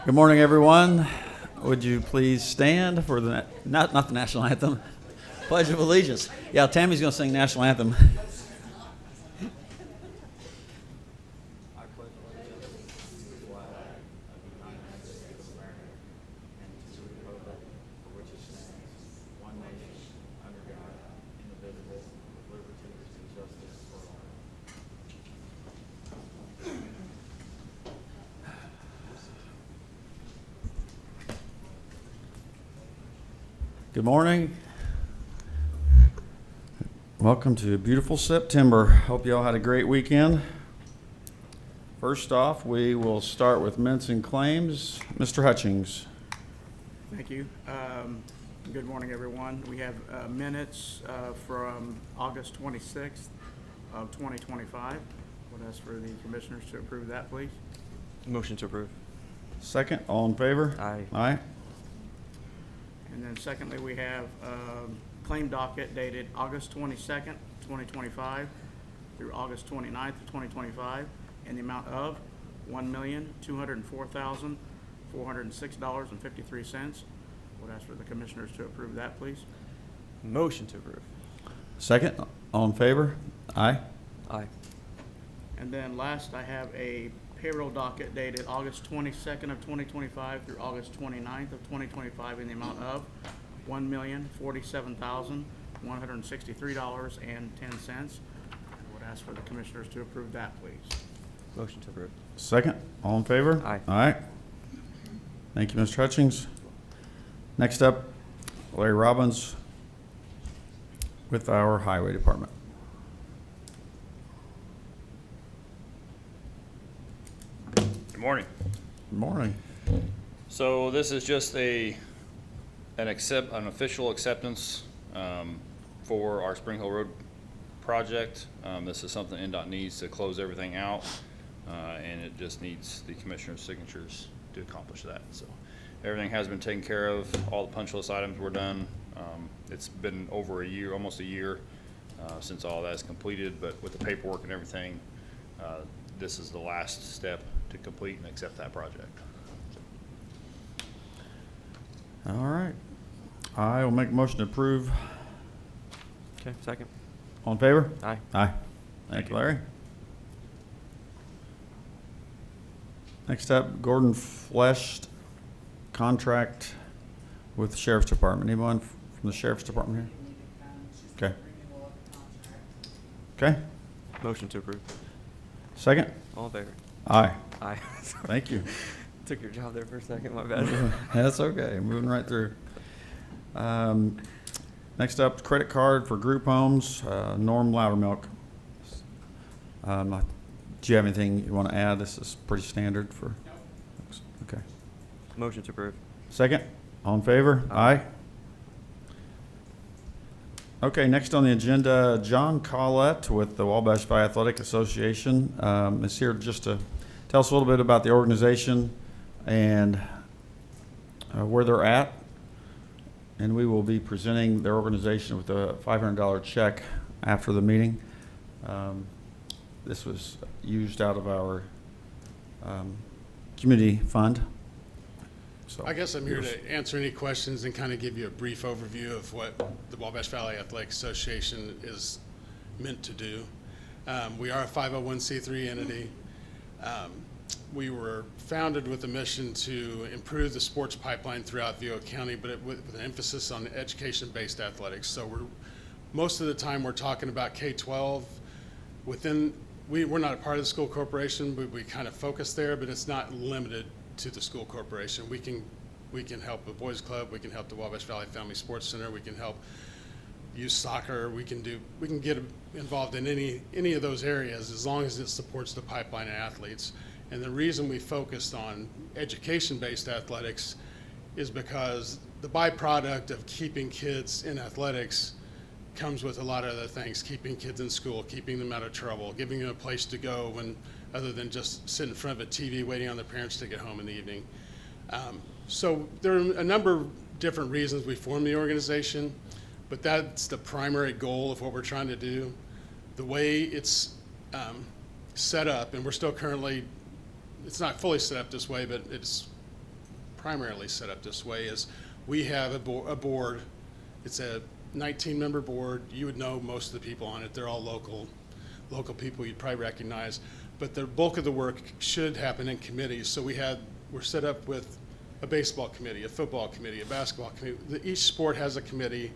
Good morning, everyone. Would you please stand for the, not the national anthem, Pledge of Allegiance. Yeah, Tammy's going to sing national anthem. Good morning. Welcome to beautiful September. Hope you all had a great weekend. First off, we will start with minutes and claims. Mr. Hutchings. Thank you. Good morning, everyone. We have minutes from August 26th of 2025. Would ask for the commissioners to approve that, please. Motion to approve. Second, all in favor? Aye. Aye. And then secondly, we have claim docket dated August 22nd, 2025 through August 29th of 2025 in the amount of $1,204,406.53. Would ask for the commissioners to approve that, please. Motion to approve. Second, all in favor? Aye. Aye. And then last, I have a payroll docket dated August 22nd of 2025 through August 29th of 2025 in the amount of $1,047,163.10. Would ask for the commissioners to approve that, please. Motion to approve. Second, all in favor? Aye. Aye. Thank you, Mr. Hutchings. Next up, Larry Robbins with our Highway Department. Good morning. Good morning. So this is just an official acceptance for our Spring Hill Road project. This is something NDOT needs to close everything out, and it just needs the commissioner's signatures to accomplish that. So everything has been taken care of. All the punch list items were done. It's been over a year, almost a year, since all that is completed, but with the paperwork and everything, this is the last step to complete and accept that project. All right. I will make a motion to approve. Okay, second. All in favor? Aye. Aye. Thank you, Larry. Next up, Gordon Fleshed contract with the Sheriff's Department. Anyone from the Sheriff's Department here? Okay. Okay. Motion to approve. Second? All in favor? Aye. Aye. Thank you. Took your job there for a second, my bad. That's okay. Moving right through. Next up, credit card for group homes, Norm Loudermilk. Do you have anything you want to add? This is pretty standard for. Okay. Motion to approve. Second, all in favor? Aye. Okay, next on the agenda, John Collette with the Wabash Valley Athletic Association is here just to tell us a little bit about the organization and where they're at. And we will be presenting their organization with a $500 check after the meeting. This was used out of our community fund. So I guess I'm here to answer any questions and kind of give you a brief overview of what the Wabash Valley Athletic Association is meant to do. We are a 501c3 entity. We were founded with a mission to improve the sports pipeline throughout Vigo County, but with an emphasis on education-based athletics. So most of the time we're talking about K-12. We're not a part of the school corporation, but we kind of focus there, but it's not limited to the school corporation. We can help the Boys Club, we can help the Wabash Valley Family Sports Center, we can help youth soccer, we can get involved in any of those areas as long as it supports the pipeline of athletes. And the reason we focused on education-based athletics is because the byproduct of keeping kids in athletics comes with a lot of other things: keeping kids in school, keeping them out of trouble, giving them a place to go when other than just sit in front of a TV waiting on their parents to get home in the evening. So there are a number of different reasons we formed the organization, but that's the primary goal of what we're trying to do. The way it's set up, and we're still currently, it's not fully set up this way, but it's primarily set up this way, is we have a board. It's a 19-member board. You would know most of the people on it. They're all local people you'd probably recognize. But the bulk of the work should happen in committees. So we're set up with a baseball committee, a football committee, a basketball committee. Each sport has a committee.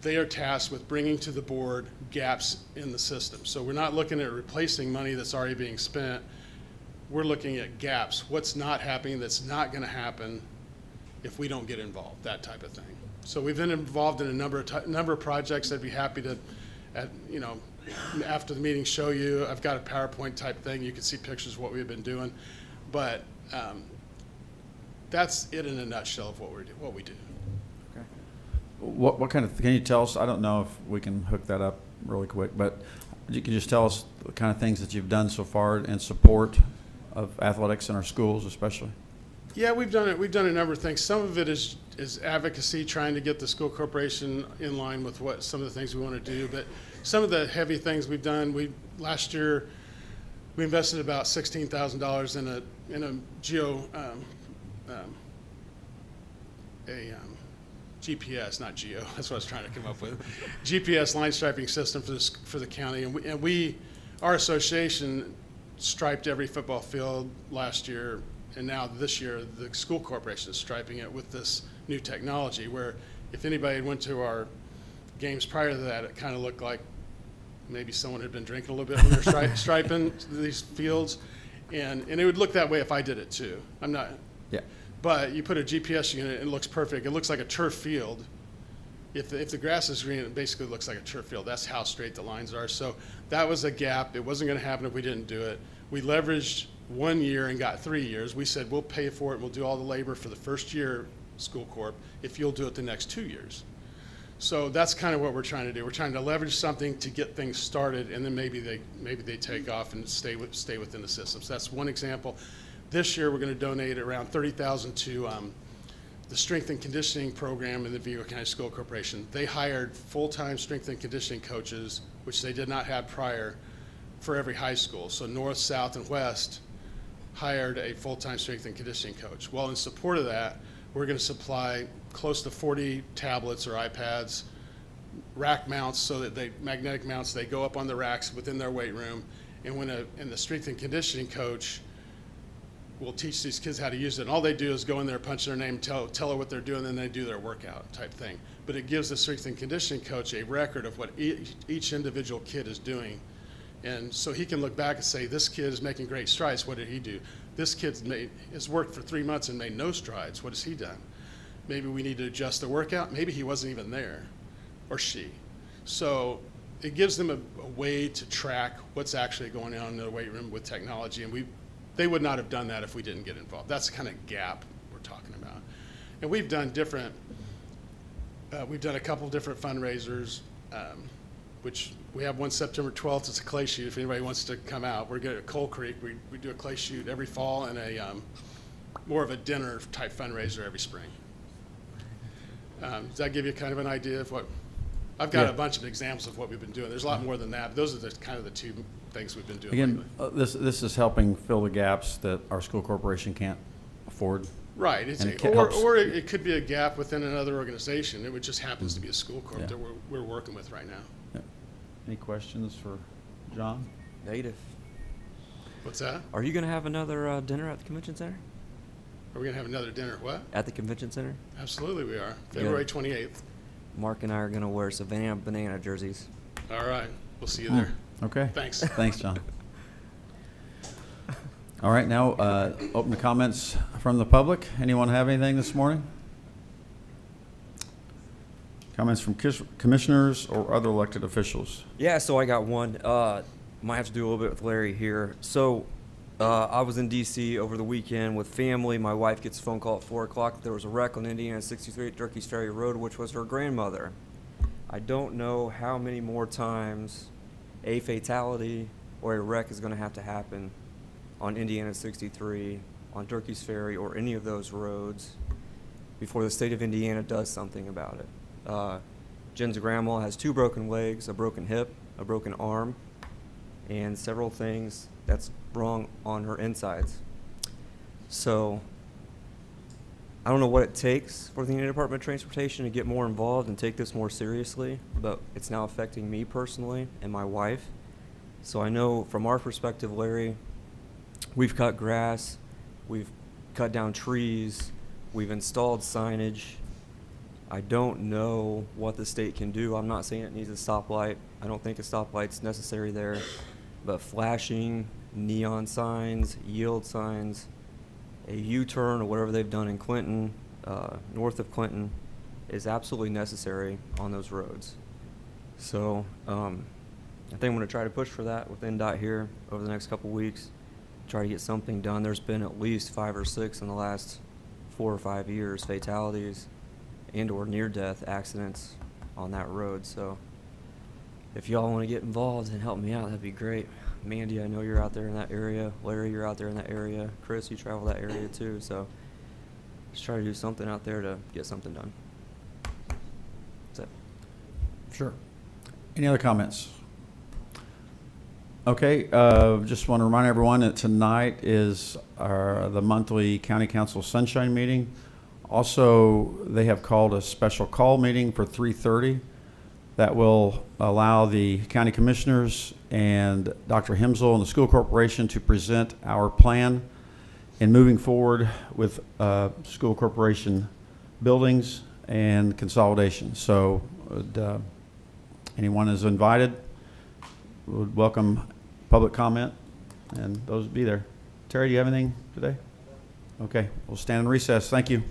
They are tasked with bringing to the board gaps in the system. So we're not looking at replacing money that's already being spent. We're looking at gaps, what's not happening, that's not going to happen if we don't get involved, that type of thing. So we've been involved in a number of projects. I'd be happy to, after the meeting, show you. I've got a PowerPoint type thing. You can see pictures of what we've been doing. But that's it in a nutshell of what we do. Okay. What kind of, can you tell us, I don't know if we can hook that up really quick, but you can just tell us the kind of things that you've done so far in support of athletics in our schools especially? Yeah, we've done it. We've done a number of things. Some of it is advocacy, trying to get the school corporation in line with what some of the things we want to do. But some of the heavy things we've done, last year we invested about $16,000 in a GPS, not geo. That's what I was trying to come up with. GPS line striping system for the county, and our association striped every football field last year, and now this year the school corporation is striping it with this new technology. Where if anybody went to our games prior to that, it kind of looked like maybe someone had been drinking a little bit when they're striping these fields, and it would look that way if I did it too. I'm not. Yeah. But you put a GPS unit, it looks perfect. It looks like a turf field. If the grass is green, it basically looks like a turf field. That's how straight the lines are. So that was a gap. It wasn't going to happen if we didn't do it. We leveraged 1 year and got 3 years. We said, we'll pay for it. We'll do all the labor for the first year, school corp, if you'll do it the next 2 years. So that's kind of what we're trying to do. We're trying to leverage something to get things started, and then maybe they take off and stay within the system. So that's one example. This year, we're going to donate around $30,000 to the strength and conditioning program in the Vigo County School Corporation. They hired full-time strength and conditioning coaches, which they did not have prior, for every high school. So North, South, and West hired a full-time strength and conditioning coach. Well, in support of that, we're going to supply close to 40 tablets or iPads, rack mounts, so that magnetic mounts, they go up on the racks within their weight room. And the strength and conditioning coach will teach these kids how to use it. And all they do is go in there, punch their name, tell her what they're doing, then they do their workout type thing. But it gives the strength and conditioning coach a record of what each individual kid is doing. And so he can look back and say, this kid is making great strides. What did he do? This kid has worked for 3 months and made no strides. What has he done? Maybe we need to adjust the workout. Maybe he wasn't even there, or she. So it gives them a way to track what's actually going on in the weight room with technology. And they would not have done that if we didn't get involved. That's the kind of gap we're talking about. And we've done a couple different fundraisers, which we have one September 12th. It's a clay shoot. If anybody wants to come out, we're good at Coal Creek. We do a clay shoot every fall and more of a dinner type fundraiser every spring. Does that give you kind of an idea of what? I've got Yeah. a bunch of examples of what we've been doing. There's a lot more than that. But those are the two things we've been doing Again, lately. this is helping fill the gaps that our school corporation can't afford. Right, And it helps. or it could be a gap within another organization. It just happens to be a school corp Yeah. that we're working with right now. Yeah. Any questions for John? Negative. What's that? Are you going to have another dinner at the convention center? Are we gonna have another dinner? What? At the convention center? Absolutely we are. February 28th. Mark and I are going to wear Savannah Banana jerseys. All right, we'll see you Hmm. there. Okay. Thanks. Thanks, John. All right, now open to comments from the public. Anyone have anything this morning? Comments from commissioners or other elected officials? Yeah, so I got one. Might have to do a little bit with Larry here. So I was in D.C. over the weekend with family. My wife gets a phone call at 4 o'clock. There was a wreck on Indiana 63 at Durkee's Ferry Road, which was her grandmother. I don't know how many more times a fatality or a wreck is going to have to happen on Indiana 63, on Durkee's Ferry, or any of those roads before the state of Indiana does something about it. Jen's grandma has 2 broken legs, a broken hip, a broken arm, and several things that's wrong on her insides. So I don't know what it takes for the Indiana Department of Transportation to get more involved and take this more seriously, but it's now affecting me personally and my wife. So I know from our perspective, Larry, we've cut grass, we've cut down trees, we've installed signage. I don't know what the state can do. I'm not saying it needs a stoplight. I don't think a stoplight's necessary there, but flashing neon signs, yield signs, a U-turn or whatever they've done in Clinton, north of Clinton, is absolutely necessary on those roads. So I think I'm going to try to push for that with NDOT here over the next couple weeks, try to get something done. There's been at least 5 or 6 in the last 4 or 5 years, fatalities and or near-death accidents on that road. So if y'all want to get involved and help me out, that'd be great. Mandy, I know you're out there in that area. Larry, you're out there in that area. Chris, you travel that area too. So just try to do something out there to get something done. That's it. Sure. Any other comments? Okay, just want to remind everyone that tonight is the monthly County Council Sunshine Meeting. Also, they have called a special call meeting for 3:30 that will allow the county commissioners and Dr. Hemsel and the school corporation to present our plan in moving forward with school corporation buildings and consolidation. So anyone is invited. Would welcome public comment, and those would be there. Terry, do you have anything today? Okay, we'll stand in recess. Thank you.